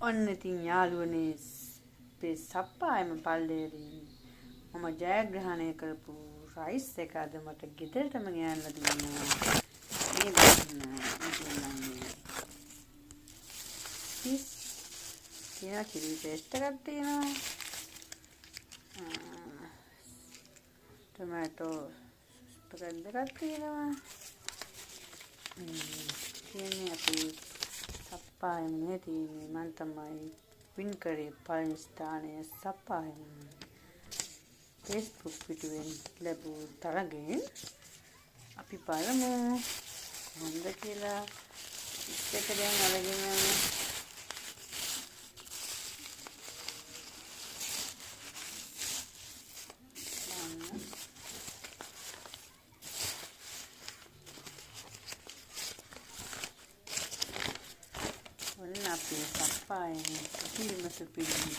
ඔන්න ඉතින් යාළුවනේ මේ සප්පායම පල්ලේදී මම ජයග්‍රහණය කරපු රයිස් එක අද මට ගෙදරටම ගෙනල්ලා දුන්නා. මේ බලන්න ඉතින් චිලි පේස්ට් එකක් තියෙනවා. ටොමැටෝ පැකට් දෙකක් තියෙනවා. කියන්නේ අපි සප්පායමනේ තියෙන්නේ. මම තමයි වින් කරේ පළවෙනි ස්ථානයේ සප්පායම. Facebook පිටුවෙන් ලැබූ තරගෙන් අපි බලමු කොහොමද කියලා. එක දැන් අරගෙන ඔන්න අපේ සප්පායම සුපිරිම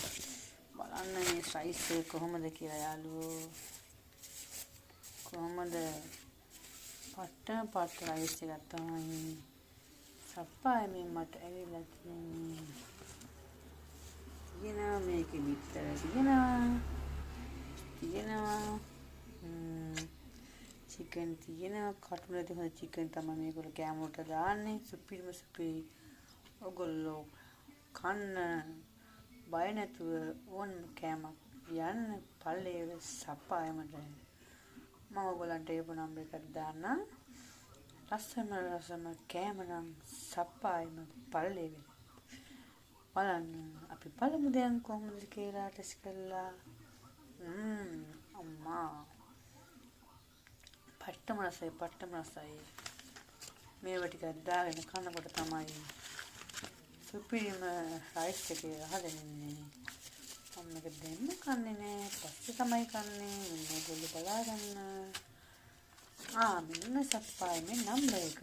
බලන්න මේ සයිස් එක කොහොමද කියලා යාළුවෝ. කොහොමද පට රයිස් එකක් තමයි සප්පායමෙන් මට ඇවිල්ලා තියෙන්නේ. තියෙනවා මේකේ බිත්තර තියෙනවා චිකන් තියෙනවා. කටුල තියෙන චිකන් තමයි මේගොල්ලෝ කෑමකට දාන්නේ. සුපිරි ඔගොල්ලෝ කන්න බය නැතුව ඕන කෑමක් යන්න පල්ලේ සප්පායමට. මම ඔයගොල්ලන්ට ඒ නම්බර් එකක් දාන්නම්. රසම කෑම නම් සප්පායම පල්ලේ බලන්න. අපි බලමු දැන් කොහොමද කියලා ටෙස්ට් කරලා. අම්මා පට්ටම රසයි. මේව ටිකක් දාගෙන කනකොට තමයි සුපිරිම රයිස් එක හදන්නේ. මම මේක දෙන්න කන්නේ නෑ. පස්සේ තමයි කන්නේ. මෙන්න ඔයගොල්ලෝ බලා ගන්න. මෙන්න සප්පායමේ නම්බර් එක.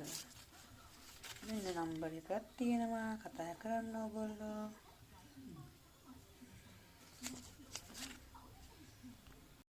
මෙන්න නම්බර් එකක් තියෙනවා. කතා කරන්න ඔයගොල්ලෝ.